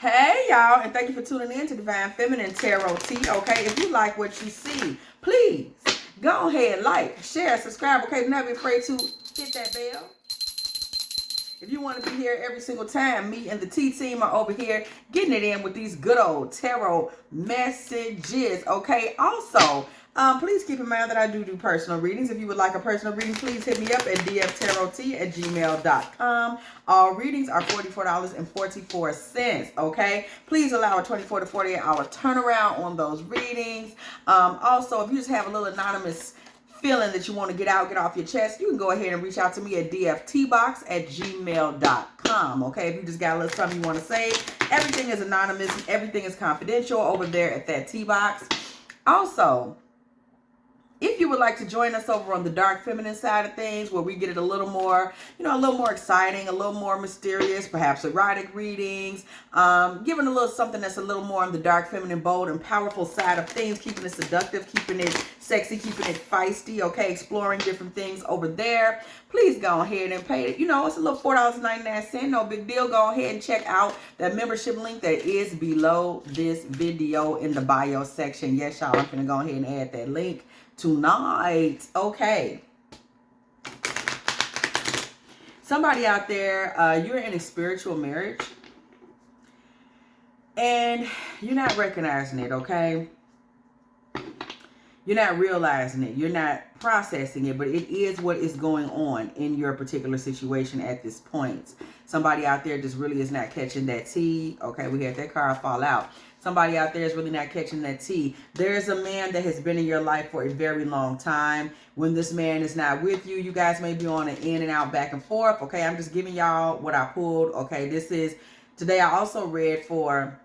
Hey y'all, and thank you for tuning in to Divine Feminine Tarot Tea. Okay, if you like what you see, please go ahead, like, share, subscribe. Okay, do not be afraid to hit that bell. If you want to be here every single time, me and the T team are over here getting it in with these good old tarot messages. Okay, also, please keep in mind that I do personal readings. If you would like a personal reading, please hit me up at dftarottea@gmail.com. All readings are $44.44. Okay, please allow a 24 to 48 hour turnaround on those readings. Also, if you just have a little anonymous feeling that you want to get off your chest, you can go ahead and reach out to me at dfteabox@gmail.com. Okay, if you just got a little something you want to say, everything is anonymous, everything is confidential over there at that tea box. Also, if you would like to join us over on the dark feminine side of things, where we get it a little more, a little more exciting, a little more mysterious, perhaps erotic readings, giving a little something that's a little more on the dark feminine, bold and powerful side of things, keeping it seductive, keeping it sexy, keeping it feisty, okay, exploring different things over there, please go ahead and pay it. It's a little $4.99, no big deal. Go ahead and check out that membership link that is below this video in the bio section. Yes, y'all, I'm gonna go ahead and add that link tonight. Okay, somebody out there, you're in a spiritual marriage and you're not recognizing it. Okay, you're not realizing it, you're not processing it, but it is what is going on in your particular situation at this point. Somebody out there just really is not catching that tea. Okay, we had that card fall out. Somebody out there is really not catching that tea. There's a man that has been in your life for a very long time. When this man is not with you, you guys may be on an in and out, back and forth. Okay, I'm just giving y'all what I pulled. Okay, today I also read for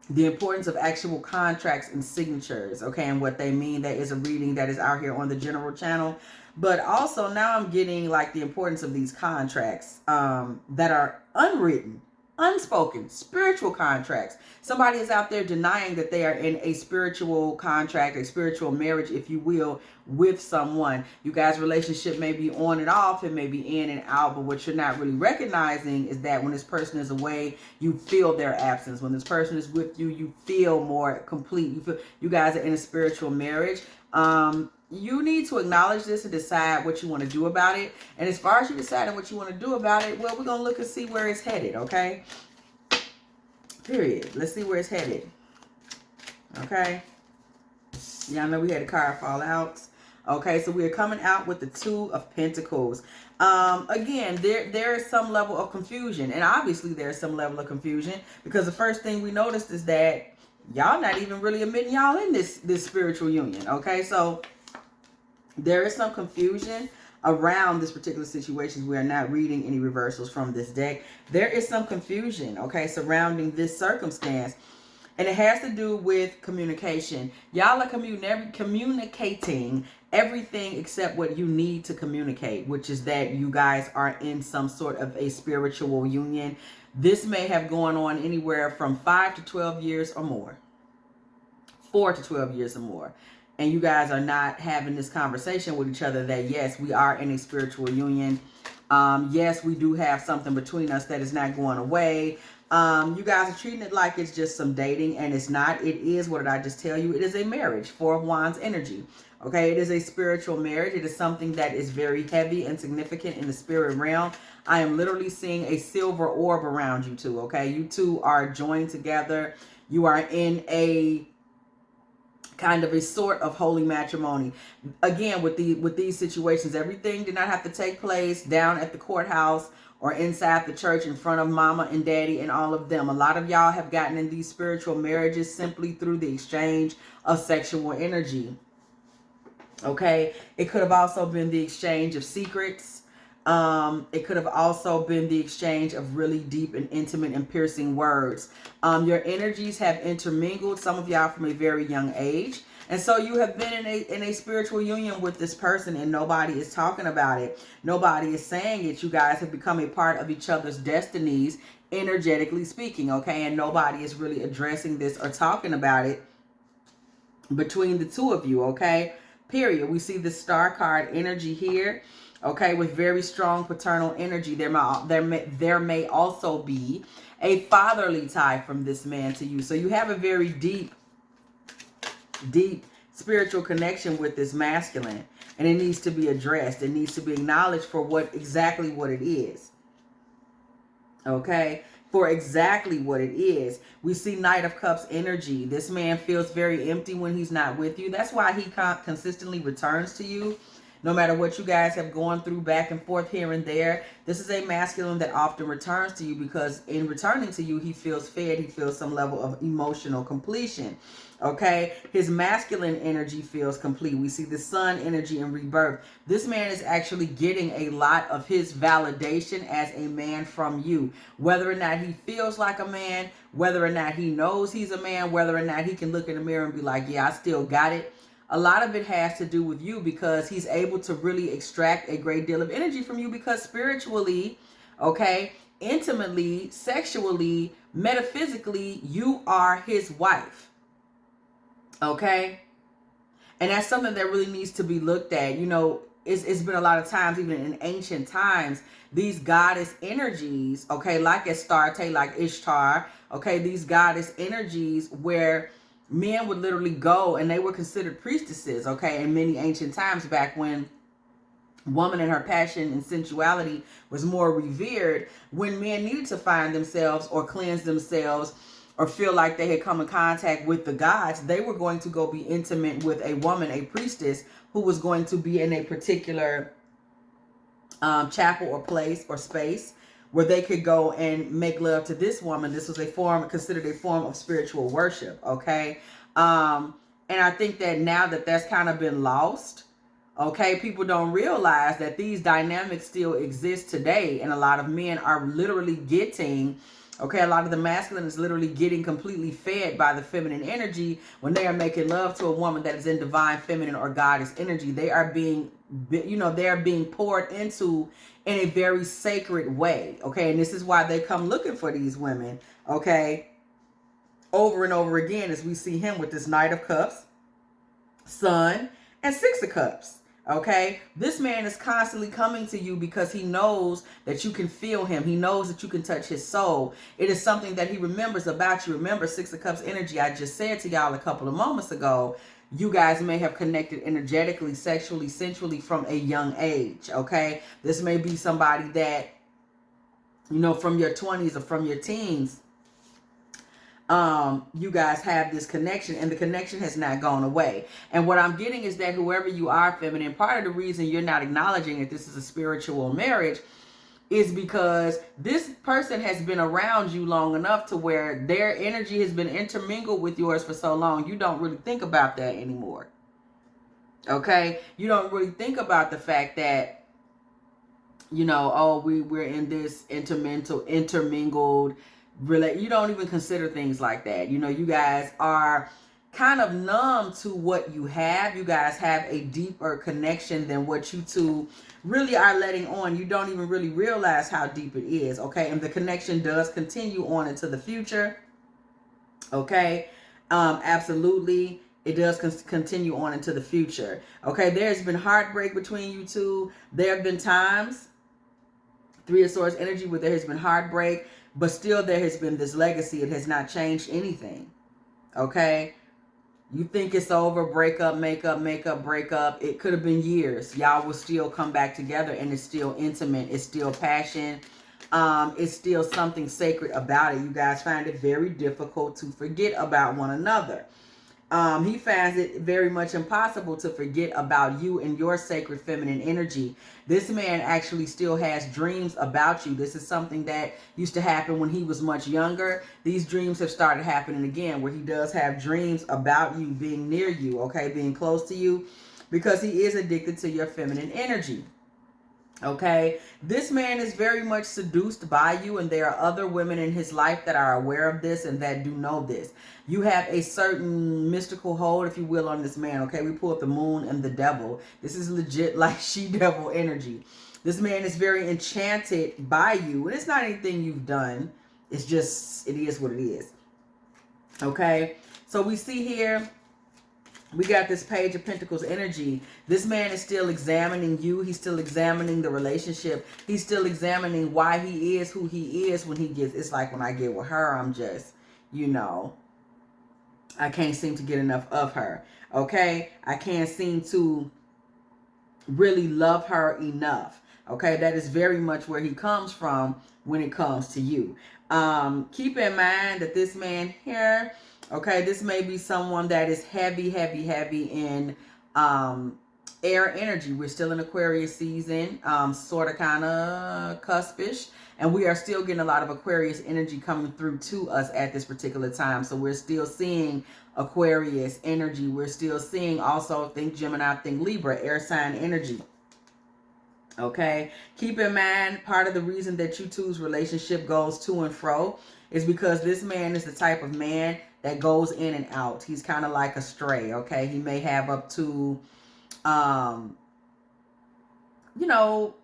the importance of actual contracts and signatures. Okay, and what they mean. That is a reading that is out here on the general channel. But also now I'm getting like the importance of these contracts that are unwritten, unspoken, spiritual contracts. Somebody is out there denying that they are in a spiritual contract, a spiritual marriage, if you will, with someone. You guys' relationship may be on and off, it may be in and out, but what you're not really recognizing is that when this person is away, you feel their absence. When this person is with you, you feel more complete. You feel you guys are in a spiritual marriage. You need to acknowledge this and decide what you want to do about it. And as far as you deciding what you want to do about it, well, we're going to look and see where it's headed, okay? Period. Let's see where it's headed. Okay? Y'all know we had a card fall out. Okay, so we are coming out with the Two of Pentacles. Again, there is some level of confusion. And obviously there is some level of confusion because the first thing we noticed is that y'all not even really admitting y'all in this spiritual union. Okay, so there is some confusion around this particular situation. We are not reading any reversals from this deck. There is some confusion, okay, surrounding this circumstance. And it has to do with communication. Y'all are communicating everything except what you need to communicate, which is that you guys are in some sort of a spiritual union. This may have gone on anywhere from 5 to 12 years or more. 4 to 12 years or more. And you guys are not having this conversation with each other that, yes, we are in a spiritual union. Yes, we do have something between us that is not going away. You guys are treating it like it's just some dating, and it's not. It is, what did I just tell you? It is a marriage. 4 of Wands energy. Okay, it is a spiritual marriage. It is something that is very heavy and significant in the spirit realm. I am literally seeing a silver orb around you two. Okay, you two are joined together. You are in a kind of a sort of holy matrimony. Again, with these situations, everything did not have to take place down at the courthouse or inside the church in front of mama and daddy and all of them. A lot of y'all have gotten in these spiritual marriages simply through the exchange of sexual energy. Okay, it could have also been the exchange of secrets. It could have also been the exchange of really deep and intimate and piercing words. Your energies have intermingled, some of y'all from a very young age. And so you have been in a spiritual union with this person and nobody is talking about it. Nobody is saying it. You guys have become a part of each other's destinies, energetically speaking, okay? And nobody is really addressing this or talking about it between the two of you, okay? Period. We see the star card energy here. Okay, with very strong paternal energy. There may also be a fatherly tie from this man to you. So you have a very deep spiritual connection with this masculine, and it needs to be addressed. It needs to be acknowledged for exactly what it is. Okay, for exactly what it is. We see Knight of Cups energy. This man feels very empty when he's not with you. That's why he consistently returns to you. No matter what you guys have gone through back and forth here and there, this is a masculine that often returns to you because in returning to you, he feels fed. He feels some level of emotional completion. Okay, his masculine energy feels complete. We see the sun energy and rebirth. This man is actually getting a lot of his validation as a man from you. Whether or not he feels like a man, whether or not he knows he's a man, whether or not he can look in the mirror and be like, yeah, I still got it. A lot of it has to do with you because he's able to really extract a great deal of energy from you because spiritually, okay, intimately, sexually, metaphysically, you are his wife. Okay? And that's something that really needs to be looked at. You know, it's been a lot of times, even in ancient times, these goddess energies, okay, like Astarte, like Ishtar, okay, these goddess energies where men would literally go and they were considered priestesses, okay, in many ancient times back when woman and her passion and sensuality was more revered. When men needed to find themselves or cleanse themselves or feel like they had come in contact with the gods, they were going to go be intimate with a woman, a priestess, who was going to be in a particular chapel or place or space where they could go and make love to this woman. This was considered a form of spiritual worship, okay? And I think that now that that's kind of been lost, okay, people don't realize that these dynamics still exist today, and a lot of men are literally getting, okay, a lot of the masculine is literally getting completely fed by the feminine energy when they are making love to a woman that is in divine feminine or goddess energy. They are being, you know, they are being poured into in a very sacred way, okay? And this is why they come looking for these women, okay, over and over again, as we see him with this Knight of Cups, Sun, and Six of Cups. Okay, this man is constantly coming to you because he knows that you can feel him. He knows that you can touch his soul. It is something that he remembers about you. Remember, Six of Cups energy, I just said to y'all a couple of moments ago, you guys may have connected energetically, sexually, sensually from a young age. Okay, this may be somebody that, you know, from your 20s or from your teens, you guys have this connection, and the connection has not gone away. And what I'm getting is that whoever you are, feminine, part of the reason you're not acknowledging that this is a spiritual marriage is because this person has been around you long enough to where their energy has been intermingled with yours for so long, you don't really think about that anymore. Okay? You don't really think about the fact that, you know, oh, we're in this intermingled you don't even consider things like that. You know, you guys are kind of numb to what you have. You guys have a deeper connection than what you two really are letting on. You don't even really realize how deep it is, okay? And the connection does continue on into the future, okay? Absolutely. It does continue on into the future, okay? There's been heartbreak between you two. There have been times, Three of Swords energy, where there has been heartbreak, but still there has been this legacy. It has not changed anything. Okay? You think it's over, break up, make up, break up. It could have been years. Y'all will still come back together, and it's still intimate. It's still passion. It's still something sacred about it. You guys find it very difficult to forget about one another. He finds it very much impossible to forget about you and your sacred feminine energy. This man actually still has dreams about you. This is something that used to happen when he was much younger. These dreams have started happening again, where he does have dreams about you, being near you, okay, being close to you, because he is addicted to your feminine energy. Okay, this man is very much seduced by you, and there are other women in his life that are aware of this and that do know this. You have a certain mystical hold, if you will, on this man. Okay, we pulled the moon and the devil. This is legit like she-devil energy. This man is very enchanted by you, and it's not anything you've done. It's just, it is what it is. Okay, so we see here we got this Page of Pentacles energy. This man is still examining you. He's still examining the relationship. He's still examining why he is who he is when he gets, it's like when I get with her, I'm just, you know, I can't seem to get enough of her. Okay? I can't seem to really love her enough. Okay? That is very much where he comes from when it comes to you. Keep in mind that this man here, okay, this may be someone that is heavy in air energy. We're still in Aquarius season, sort of kind of cuspish, and we are still getting a lot of Aquarius energy coming through to us at this particular time. So we're still seeing Aquarius energy. We're still seeing also, think Gemini, think Libra, air sign energy. Okay, keep in mind, part of the reason that you two's relationship goes to and fro is because this man is the type of man that goes in and out. He's kind of like a stray. Okay, he may have up to, you know,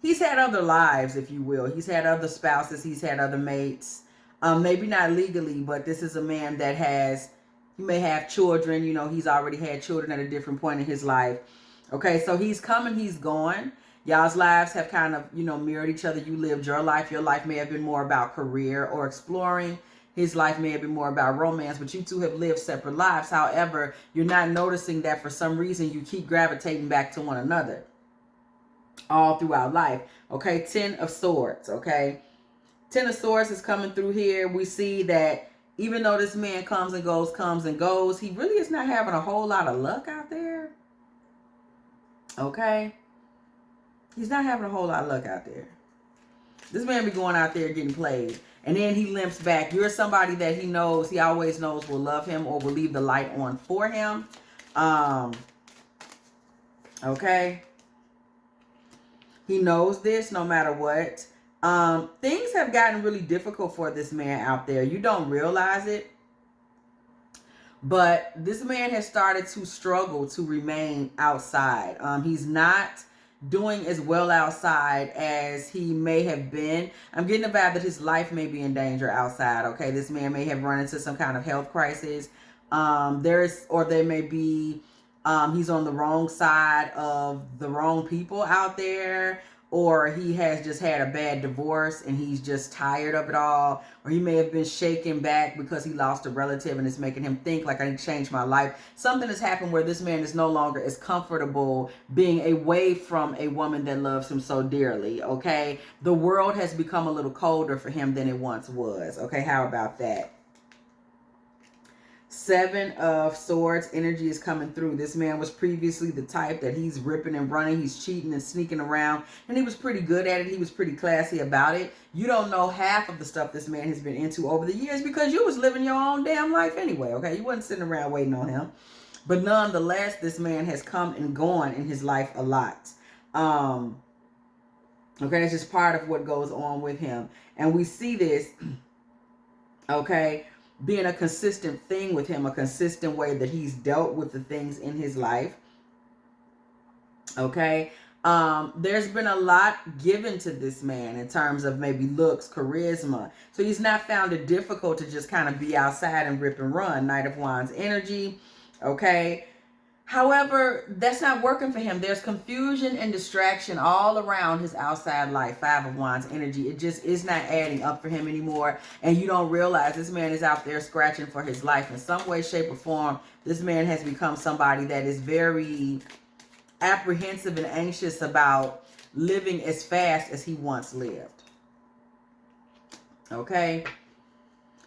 he's had other lives, if you will. He's had other spouses. He's had other mates. Maybe not legally, but this is a man that has, he may have children. You know, he's already had children at a different point in his life. Okay, so he's coming, he's gone. Y'all's lives have kind of, you know, mirrored each other. You lived your life. Your life may have been more about career or exploring. His life may have been more about romance, but you two have lived separate lives. However, you're not noticing that for some reason you keep gravitating back to one another all throughout life. Okay, 10 of Swords, okay? 10 of Swords is coming through here. We see that even though this man comes and goes, he really is not having a whole lot of luck out there. Okay? He's not having a whole lot of luck out there. This man be going out there getting played. And then he limps back. You're somebody that he knows, he always knows will love him or will leave the light on for him. Okay? He knows this no matter what. Things have gotten really difficult for this man out there. You don't realize it. But this man has started to struggle to remain outside. He's not doing as well outside as he may have been. I'm getting the vibe that his life may be in danger outside. Okay, this man may have run into some kind of health crisis. There may be, he's on the wrong side of the wrong people out there. Or he has just had a bad divorce and he's just tired of it all. Or he may have been shaken back because he lost a relative and it's making him think like, I need to change my life. Something has happened where this man is no longer as comfortable being away from a woman that loves him so dearly, okay? The world has become a little colder for him than it once was, okay? How about that? 7 of Swords energy is coming through. This man was previously the type that he's ripping and running. He's cheating and sneaking around. And he was pretty good at it. He was pretty classy about it. You don't know half of the stuff this man has been into over the years because you was living your own damn life anyway, okay? You wasn't sitting around waiting on him. But nonetheless, this man has come and gone in his life a lot. Okay, it's just part of what goes on with him. And we see this, okay, being a consistent thing with him, a consistent way that he's dealt with the things in his life. Okay. There's been a lot given to this man in terms of maybe looks, charisma. So he's not found it difficult to just kind of be outside and rip and run. Knight of Wands energy. Okay. However, that's not working for him. There's confusion and distraction all around his outside life. 5 of Wands energy. It just is not adding up for him anymore. And you don't realize this man is out there scratching for his life. In some way, shape, or form, this man has become somebody that is very apprehensive and anxious about living as fast as he once lived. Okay?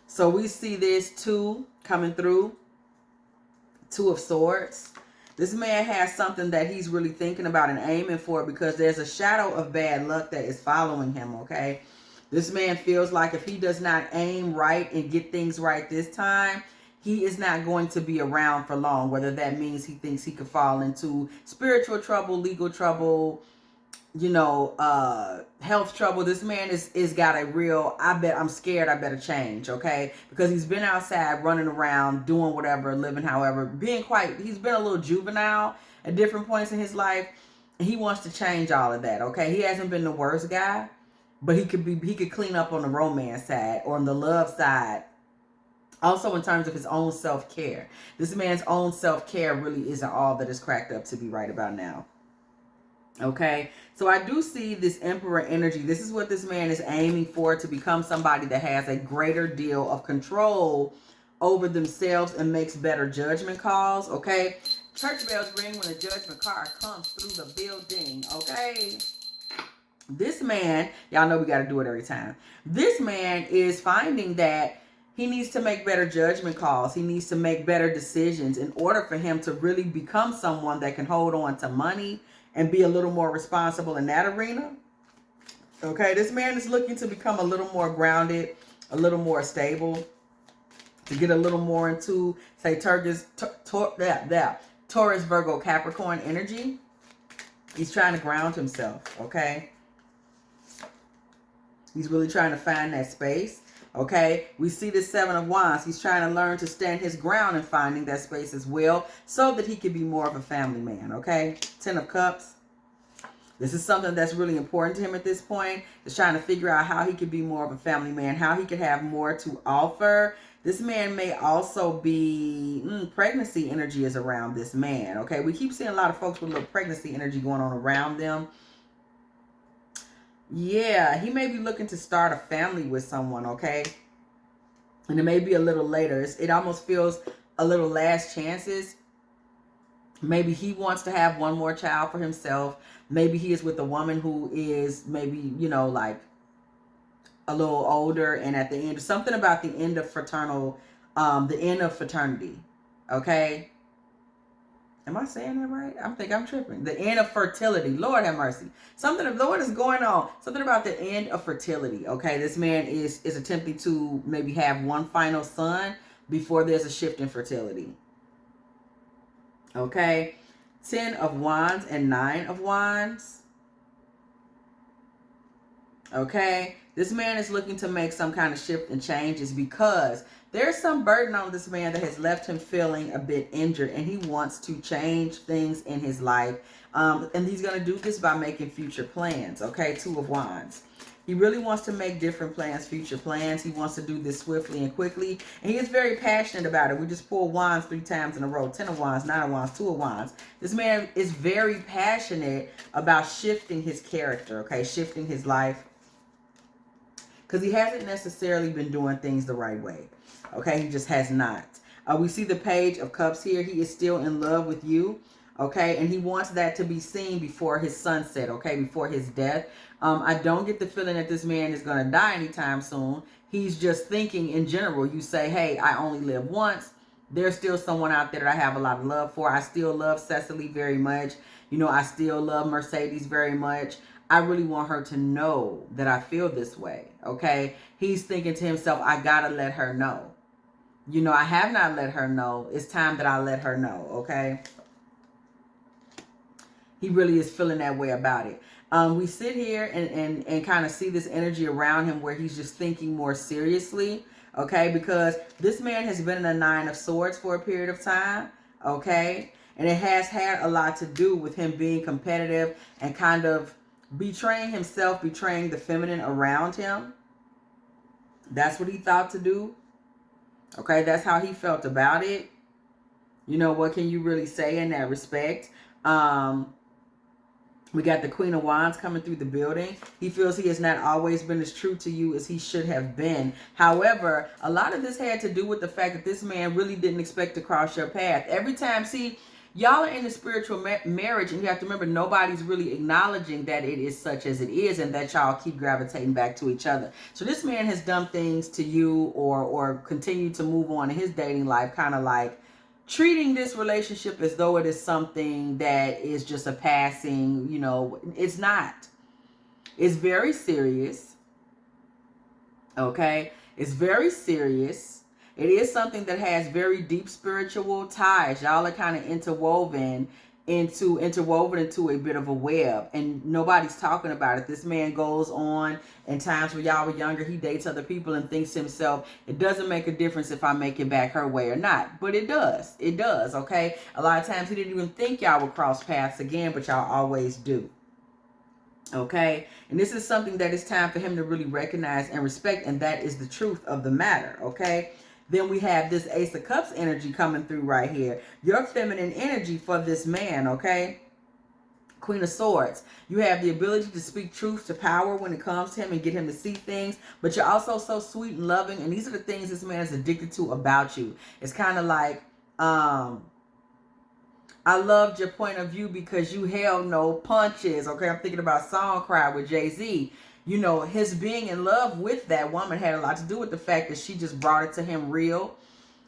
So we see this 2 coming through. 2 of Swords. This man has something that he's really thinking about and aiming for because there's a shadow of bad luck that is following him, okay? This man feels like if he does not aim right and get things right this time, he is not going to be around for long, whether that means he thinks he could fall into spiritual trouble, legal trouble, you know, health trouble. This man is got a real, I'm scared, I better change, okay? Because he's been outside running around, doing whatever, living however, he's been a little juvenile at different points in his life. And he wants to change all of that, okay? He hasn't been the worst guy, but he could clean up on the romance side or on the love side Also in terms of his own self-care. This man's own self-care really isn't all that is cracked up to be right about now. Okay, so I do see this Emperor energy. This is what this man is aiming for, to become somebody that has a greater deal of control over themselves and makes better judgment calls. Okay, church bells ring when a judgment card comes through the building. Okay, this man, y'all know we got to do it every time. This man is finding that he needs to make better judgment calls. He needs to make better decisions in order for him to really become someone that can hold on to money and be a little more responsible in that arena. Okay, this man is looking to become a little more grounded, a little more stable, to get a little more into, say, Taurus, Virgo, Capricorn energy. He's trying to ground himself, okay? He's really trying to find that space, okay? We see the Seven of Wands. He's trying to learn to stand his ground and finding that space as well, so that he can be more of a family man, okay? Ten of Cups. This is something that's really important to him at this point. He's trying to figure out how he can be more of a family man, how he can have more to offer. This man may also be, pregnancy energy is around this man, okay? We keep seeing a lot of folks with a little pregnancy energy going on around them. Yeah, he may be looking to start a family with someone, okay? And it may be a little later. It almost feels a little last chances. Maybe he wants to have one more child for himself. Maybe he is with a woman who is maybe, like a little older, and at the end, something about the end of the end of fraternity, okay? Am I saying that right? I think I'm tripping. The end of fertility. Lord have mercy. Something of Lord is going on. Something about the end of fertility. Okay, this man is attempting to maybe have one final son before there's a shift in fertility. Okay, 10 of Wands and 9 of Wands. Okay, this man is looking to make some kind of shift and changes because there's some burden on this man that has left him feeling a bit injured, and he wants to change things in his life. And he's going to do this by making future plans. Okay, 2 of Wands. He really wants to make different plans, future plans. He wants to do this swiftly and quickly. And he is very passionate about it. We just pulled Wands 3 times in a row. 10 of Wands, 9 of Wands, 2 of Wands. This man is very passionate about shifting his character, okay, shifting his life. Because he hasn't necessarily been doing things the right way. Okay, he just has not. We see the Page of Cups here. He is still in love with you. Okay, and he wants that to be seen before his sunset. Okay, before his death. I don't get the feeling that this man is going to die anytime soon. He's just thinking in general. You say, hey, I only live once. There's still someone out there that I have a lot of love for. I still love Cecily very much. I still love Mercedes very much. I really want her to know that I feel this way, okay? He's thinking to himself, I gotta let her know. I have not let her know. It's time that I let her know, okay? He really is feeling that way about it. We sit here and kind of see this energy around him where he's just thinking more seriously, okay? Because this man has been in a 9 of Swords for a period of time, okay? And it has had a lot to do with him being competitive and kind of betraying himself, betraying the feminine around him. That's what he thought to do. Okay, that's how he felt about it. What can you really say in that respect? We got the Queen of Wands coming through the building. He feels he has not always been as true to you as he should have been. However, a lot of this had to do with the fact that this man really didn't expect to cross your path. Every time, y'all are in a spiritual marriage, and you have to remember nobody's really acknowledging that it is such as it is, and that y'all keep gravitating back to each other. So this man has done things to you or continued to move on in his dating life, kind of like treating this relationship as though it is something that is just a passing, it's not. It's very serious. Okay? It's very serious. It is something that has very deep spiritual ties. Y'all are kind of interwoven into a bit of a web, and nobody's talking about it. This man goes on, in times when y'all were younger, he dates other people and thinks to himself, it doesn't make a difference if I make it back her way or not. But it does. It does, okay? A lot of times he didn't even think y'all would cross paths again, but y'all always do. Okay? And this is something that it's time for him to really recognize and respect, and that is the truth of the matter, okay? Then we have this Ace of Cups energy coming through right here. Your feminine energy for this man, okay? Queen of Swords. You have the ability to speak truth to power when it comes to him and get him to see things, but you're also so sweet and loving, and these are the things this man is addicted to about you. It's kind of like, I loved your point of view because you held no punches, okay? I'm thinking about Song Cry with Jay-Z. You know, his being in love with that woman had a lot to do with the fact that she just brought it to him real.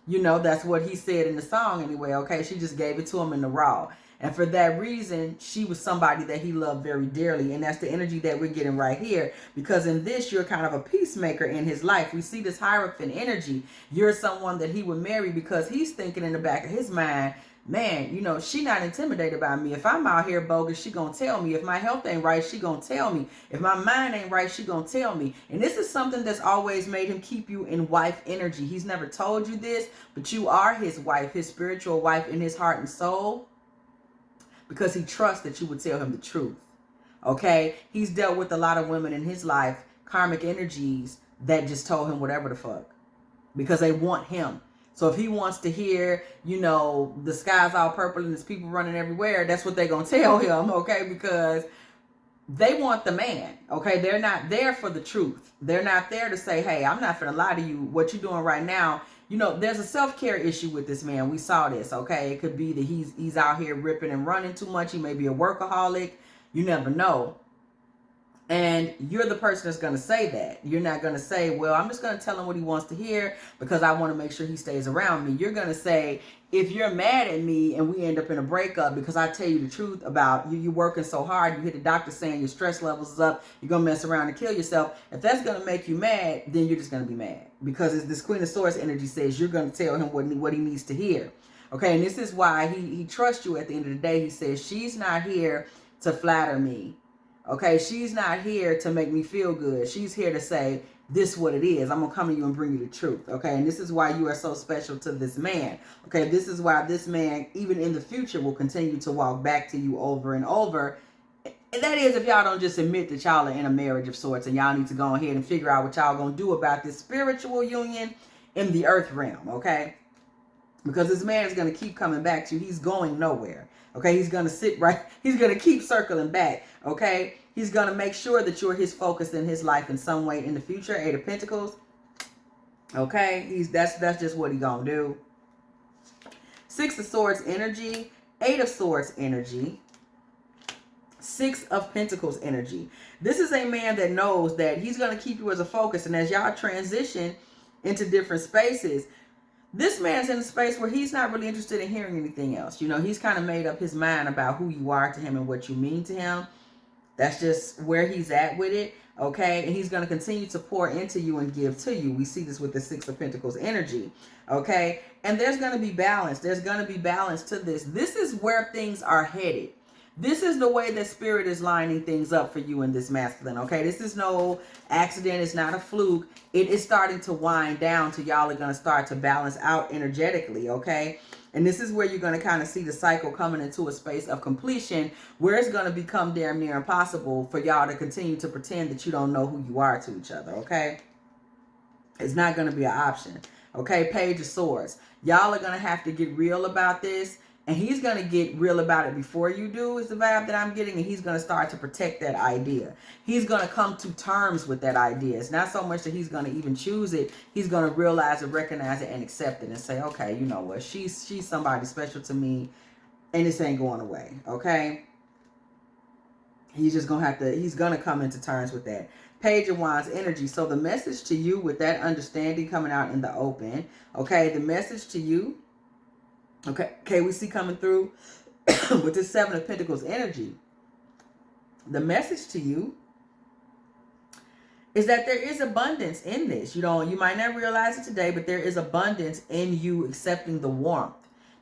You know, that's what he said in the song anyway, okay? She just gave it to him in the raw. And for that reason, she was somebody that he loved very dearly. And that's the energy that we're getting right here. Because in this, you're kind of a peacemaker in his life. We see this Hierophant energy. You're someone that he would marry because he's thinking in the back of his mind, man, you know, she not intimidated by me. If I'm out here bogus, she gonna tell me. If my health ain't right, she gonna tell me. If my mind ain't right, she gonna tell me. And this is something that's always made him keep you in wife energy. He's never told you this, but you are his wife, his spiritual wife in his heart and soul, because he trusts that you would tell him the truth. Okay? He's dealt with a lot of women in his life, karmic energies, that just told him whatever the fuck, because they want him. So if he wants to hear, you know, the sky's all purple and there's people running everywhere, that's what they're going to tell him, okay? Because they want the man, okay? They're not there for the truth. They're not there to say, hey, I'm not finna lie to you. What you're doing right now, you know, there's a self-care issue with this man. We saw this, okay? It could be that he's out here ripping and running too much. He may be a workaholic. You never know. And you're the person that's going to say that. You're not going to say, well, I'm just going to tell him what he wants to hear because I want to make sure he stays around me. You're going to say, if you're mad at me and we end up in a breakup because I tell you the truth about you working so hard, you hit the doctor saying your stress levels is up, you're going to mess around and kill yourself. If that's going to make you mad, then you're just going to be mad. Because as this Queen of Swords energy says, you're going to tell him what he needs to hear. Okay, and this is why he trusts you at the end of the day. He says, she's not here to flatter me. Okay, she's not here to make me feel good. She's here to say, this is what it is. I'm going to come to you and bring you the truth. Okay, and this is why you are so special to this man. Okay, this is why this man, even in the future, will continue to walk back to you over and over. And that is if y'all don't just admit that y'all are in a marriage of sorts and y'all need to go ahead and figure out what y'all going to do about this spiritual union in the earth realm. Okay, because this man is going to keep coming back to you. He's going nowhere. Okay, he's going to sit right. He's going to keep circling back. Okay, he's going to make sure that you're his focus in his life in some way in the future. 8 of Pentacles. Okay, that's just what he's going to do. 6 of Swords energy. 8 of Swords energy. 6 of Pentacles energy. This is a man that knows that he's going to keep you as a focus. And as y'all transition into different spaces, this man's in a space where he's not really interested in hearing anything else. You know, he's kind of made up his mind about who you are to him and what you mean to him. That's just where he's at with it. Okay, and he's going to continue to pour into you and give to you. We see this with the 6 of Pentacles energy. Okay, and there's going to be balance. There's going to be balance to this. This is where things are headed. This is the way that spirit is lining things up for you in this masculine, okay? This is no accident. It's not a fluke. It is starting to wind down to y'all are going to start to balance out energetically, okay? And this is where you're going to kind of see the cycle coming into a space of completion where it's going to become damn near impossible for y'all to continue to pretend that you don't know who you are to each other, okay? It's not going to be an option, okay? Page of Swords. Y'all are going to have to get real about this. And he's going to get real about it before you do is the vibe that I'm getting. And he's going to start to protect that idea. He's going to come to terms with that idea. It's not so much that he's going to even choose it. He's going to realize it, recognize it, and accept it and say, okay, you know what? She's somebody special to me. And this ain't going away. Okay? He's just going to have to, he's going to come into terms with that. Page of Wands energy. So the message to you with that understanding coming out in the open. Okay? The message to you. Okay, we see coming through with this 7 of Pentacles energy. The message to you is that there is abundance in this. You know, you might not realize it today, but there is abundance in you accepting the warmth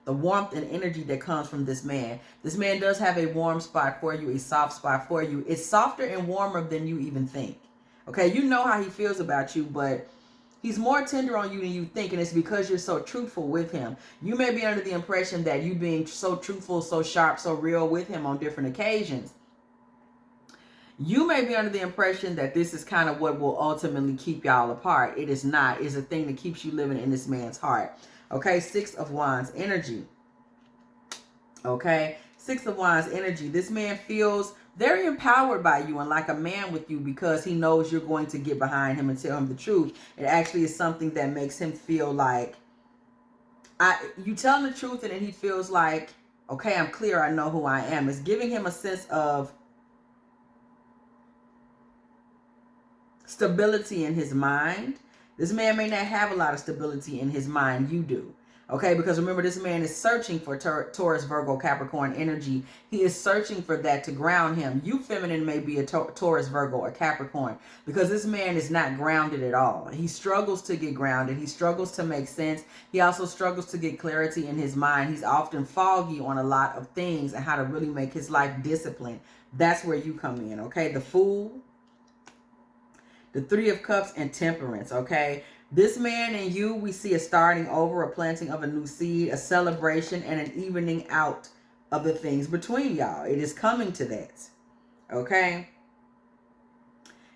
and energy that comes from this man. This man does have a warm spot for you, a soft spot for you. It's softer and warmer than you even think. Okay, you know how he feels about you, but he's more tender on you than you think, and it's because you're so truthful with him. You may be under the impression that you being so truthful, so sharp, so real with him on different occasions, You may be under the impression that this is kind of what will ultimately keep y'all apart. It is not. It's a thing that keeps you living in this man's heart. Okay, 6 of Wands energy. Okay, 6 of Wands energy. This man feels very empowered by you and like a man with you because he knows you're going to get behind him and tell him the truth. It actually is something that makes him feel like you tell him the truth, and then he feels like, okay, I'm clear. I know who I am. It's giving him a sense of stability in his mind. This man may not have a lot of stability in his mind. You do. Okay, because remember, this man is searching for Taurus, Virgo, Capricorn energy. He is searching for that to ground him. You feminine may be a Taurus, Virgo, or Capricorn, because this man is not grounded at all. He struggles to get grounded. He struggles to make sense. He also struggles to get clarity in his mind. He's often foggy on a lot of things and how to really make his life disciplined. That's where you come in, okay? The Fool, the 3 of Cups, and Temperance, okay? This man and you, we see a starting over, a planting of a new seed, a celebration, and an evening out of the things between y'all. It is coming to that, okay?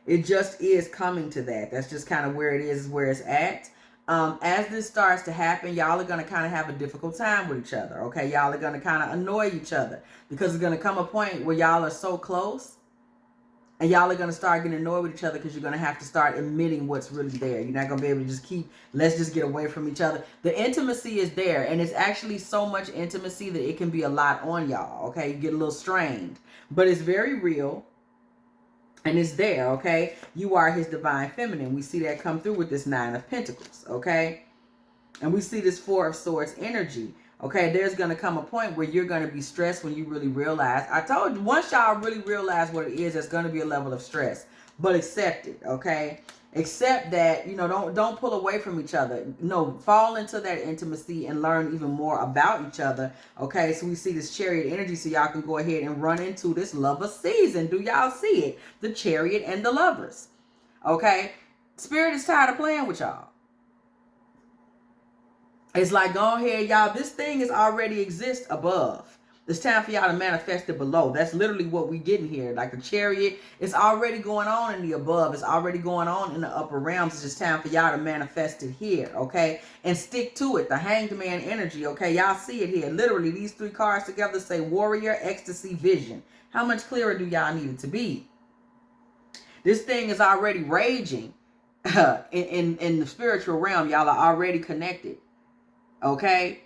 It just is coming to that. That's just kind of where it is where it's at. As this starts to happen, y'all are going to kind of have a difficult time with each other, okay? Y'all are going to kind of annoy each other because it's going to come a point where y'all are so close. And y'all are going to start getting annoyed with each other because you're going to have to start admitting what's really there. You're not going to be able to just let's just get away from each other. The intimacy is there. And it's actually so much intimacy that it can be a lot on y'all. Okay. You get a little strained. But it's very real. And it's there. Okay. You are his divine feminine. We see that come through with this 9 of Pentacles. Okay. And we see this 4 of Swords energy. Okay, there's going to come a point where you're going to be stressed when you really realize. I told you, once y'all really realize what it is, there's going to be a level of stress. But accept it, okay? Accept that, you know, don't pull away from each other. No, fall into that intimacy and learn even more about each other, okay? So we see this Chariot energy, so y'all can go ahead and run into this lover season. Do y'all see it? The Chariot and the Lovers, okay? Spirit is tired of playing with y'all. It's like, go ahead, y'all. This thing is already exist above. It's time for y'all to manifest it below. That's literally what we getting here. Like the Chariot, it's already going on in the above. It's already going on in the upper realms. It's just time for y'all to manifest it here, okay? And stick to it. The Hanged Man energy, okay? Y'all see it here. Literally, these 3 cards together say Warrior, Ecstasy, Vision. How much clearer do y'all need it to be? This thing is already raging in the spiritual realm. Y'all are already connected. Okay,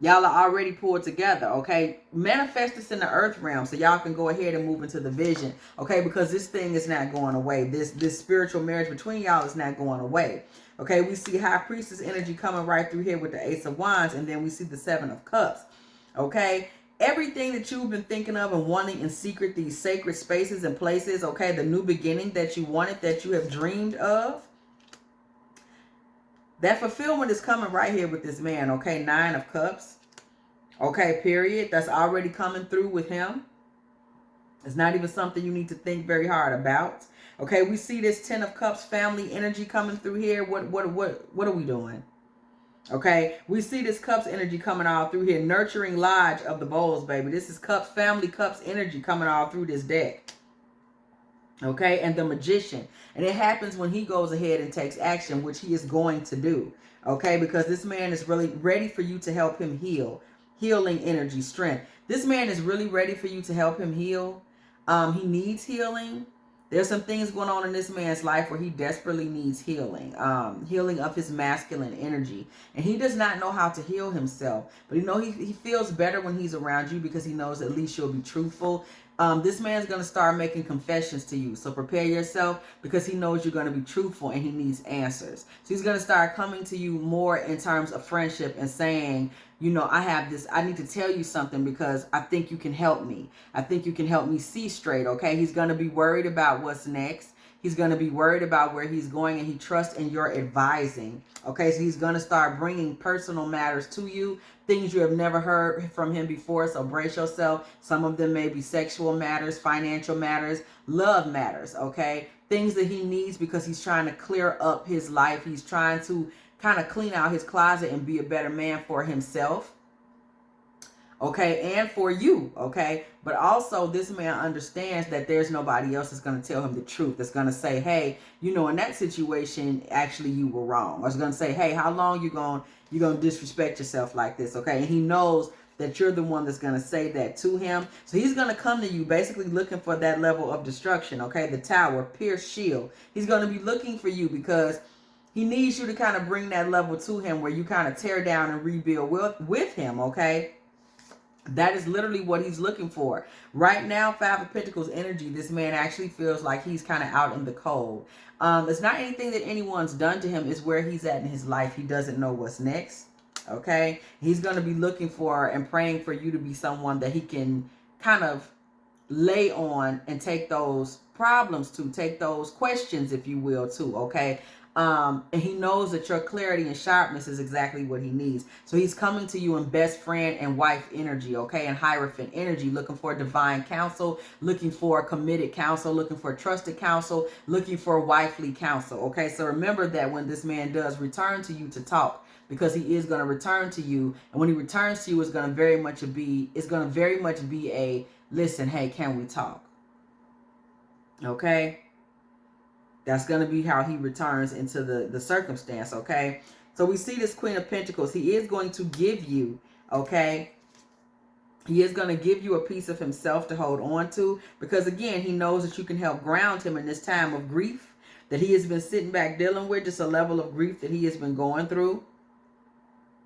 y'all are already pulled together. Okay, manifest this in the earth realm so y'all can go ahead and move into the vision. Okay, because this thing is not going away. This spiritual marriage between y'all is not going away. Okay, we see High Priestess energy coming right through here with the Ace of Wands, and then we see the 7 of Cups. Okay, everything that you've been thinking of and wanting in secret, these sacred spaces and places. Okay, the new beginning that you wanted, that you have dreamed of. That fulfillment is coming right here with this man, okay? 9 of Cups, okay, period. That's already coming through with him. It's not even something you need to think very hard about. Okay, we see this 10 of Cups family energy coming through here. What are we doing? Okay, we see this Cups energy coming all through here. Nurturing Lodge of the Bowls, baby. This is Cups, family Cups energy coming all through this deck. Okay, and the Magician. And it happens when he goes ahead and takes action, which he is going to do. Okay, because this man is really ready for you to help him heal. Healing energy, strength. This man is really ready for you to help him heal. He needs healing. There's some things going on in this man's life where he desperately needs healing. Healing of his masculine energy. And he does not know how to heal himself. But you know, he feels better when he's around you because he knows at least you'll be truthful. This man's going to start making confessions to you. So prepare yourself because he knows you're going to be truthful and he needs answers. So he's going to start coming to you more in terms of friendship and saying, you know, I need to tell you something because I think you can help me. I think you can help me see straight, okay? He's going to be worried about what's next. He's going to be worried about where he's going, and he trusts in your advising. Okay, so he's going to start bringing personal matters to you, things you have never heard from him before, so brace yourself. Some of them may be sexual matters, financial matters, love matters, okay? Things that he needs because he's trying to clear up his life. He's trying to kind of clean out his closet and be a better man for himself. okay, and for you, okay? But also this man understands that there's nobody else that's going to tell him the truth. That's going to say, hey, you know, in that situation, actually you were wrong. Or it's going to say, hey, how long you going to disrespect yourself like this, okay? And he knows that you're the one that's going to say that to him. So he's going to come to you basically looking for that level of destruction, okay? The Tower, pierced shield. He's going to be looking for you because he needs you to kind of bring that level to him where you kind of tear down and rebuild with him, okay? That is literally what he's looking for. Right now, Five of Pentacles energy, this man actually feels like he's kind of out in the cold. It's not anything that anyone's done to him. It's where he's at in his life. He doesn't know what's next. Okay? He's going to be looking for and praying for you to be someone that he can kind of lay on and take those problems to, take those questions, if you will, to, okay? And he knows that your clarity and sharpness is exactly what he needs. So he's coming to you in best friend and wife energy, okay? And Hierophant energy, looking for divine counsel, looking for committed counsel, looking for trusted counsel, looking for wifely counsel, okay? So remember that when this man does return to you to talk, because he is going to return to you, and when he returns to you, it's going to very much be a listen, hey, can we talk? Okay? That's going to be how he returns into the circumstance, okay? So we see this Queen of Pentacles. He is going to give you, okay? He is going to give you a piece of himself to hold on to, because, again, he knows that you can help ground him in this time of grief that he has been sitting back dealing with, just a level of grief that he has been going through,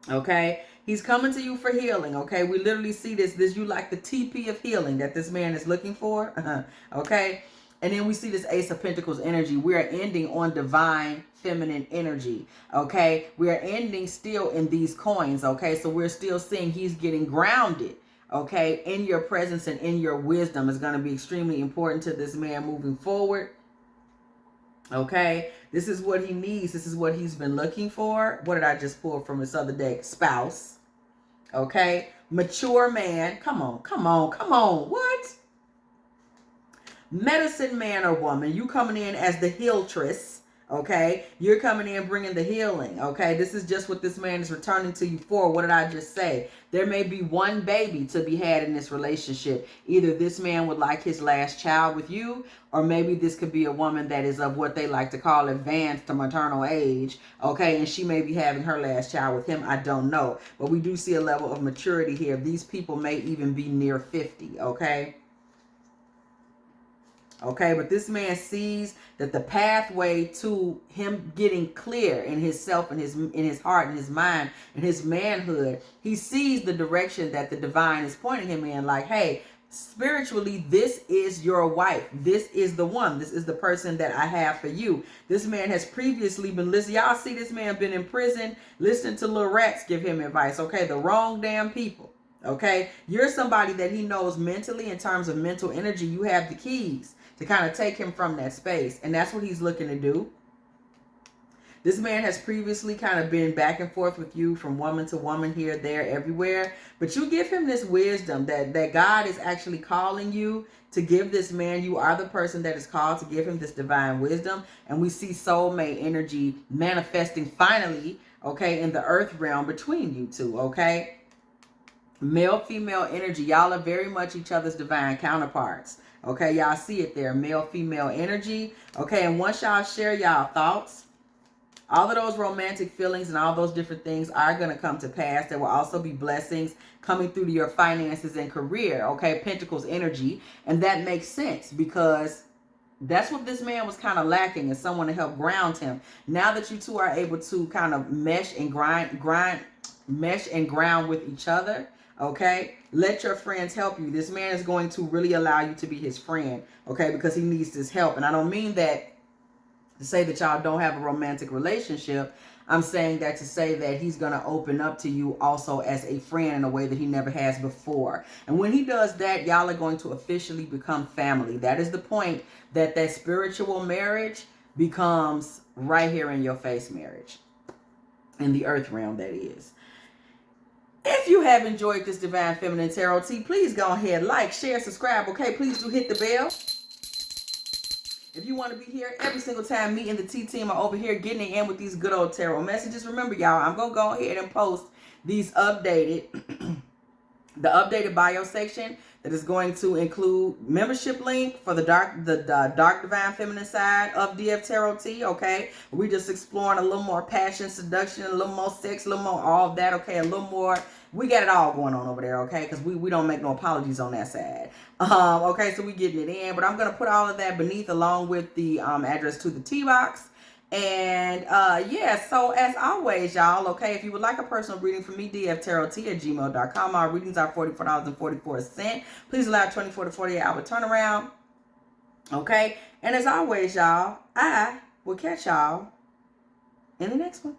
okay? He's coming to you for healing, okay? We literally see this you like the TP of healing that this man is looking for, okay? And then we see this Ace of Pentacles energy. We are ending on divine feminine energy, okay? We are ending still in these coins, okay? So we're still seeing he's getting grounded, okay? In your presence and in your wisdom is going to be extremely important to this man moving forward, okay? This is what he needs. This is what he's been looking for. What did I just pull from this other deck? Spouse, okay? Mature man. Come on, come on, come on. What? Medicine man or woman, you coming in as the healtress, okay? You're coming in bringing the healing, okay? This is just what this man is returning to you for. What did I just say? There may be one baby to be had in this relationship. Either this man would like his last child with you, or maybe this could be a woman that is of what they like to call advanced to maternal age, okay? And she may be having her last child with him. I don't know. But we do see a level of maturity here. These people may even be near 50, okay? Okay, but this man sees that the pathway to him getting clear in himself and in his heart and his mind and his manhood, he sees the direction that the divine is pointing him in, like, hey, spiritually, this is your wife. This is the one. This is the person that I have for you. This man has previously been listening. Y'all see this man been in prison, listening to little rats give him advice. Okay, the wrong damn people. Okay, you're somebody that he knows mentally, in terms of mental energy. You have the keys to kind of take him from that space. And that's what he's looking to do. This man has previously kind of been back and forth with you from woman to woman, here, there, everywhere. But you give him this wisdom that God is actually calling you to give this man. You are the person that is called to give him this divine wisdom. And we see soulmate energy manifesting finally, okay, in the earth realm between you two, okay? Male, female energy. Y'all are very much each other's divine counterparts. Okay, y'all see it there. Male, female energy. Okay, and once y'all share y'all thoughts, all of those romantic feelings and all those different things are going to come to pass. There will also be blessings coming through to your finances and career. Okay, Pentacles energy. And that makes sense, because that's what this man was kind of lacking, is someone to help ground him. Now that you two are able to kind of mesh and ground with each other, okay, let your friends help you. This man is going to really allow you to be his friend, okay, because he needs this help. And I don't mean that to say that y'all don't have a romantic relationship. I'm saying that to say that he's going to open up to you also as a friend in a way that he never has before. And when he does that, y'all are going to officially become family. That is the point, that spiritual marriage becomes right here in your face marriage, in the earth realm, that is. If you have enjoyed this Divine Feminine Tarot Tea, please go ahead, like, share, subscribe, okay? Please do hit the bell. If you want to be here every single time me and the T team are over here getting in with these good old tarot messages, remember, y'all, I'm going to go ahead and post these updated the updated bio section that is going to include membership link for the dark divine feminine side of DF Tarot Tea. Okay, we're just exploring a little more passion, seduction, a little more sex, a little more all of that. Okay, a little more. We got it all going on over there. Okay, because we don't make no apologies on that side. Okay, so we getting it in, but I'm gonna put all of that beneath along with the address to the tea box. And yeah, so as always, y'all, okay, if you would like a personal reading from me, dftarottea@gmail.com. Our readings are $44.44. Please allow 24 to 48 hour turnaround. Okay, and as always, y'all, I will catch y'all in the next one.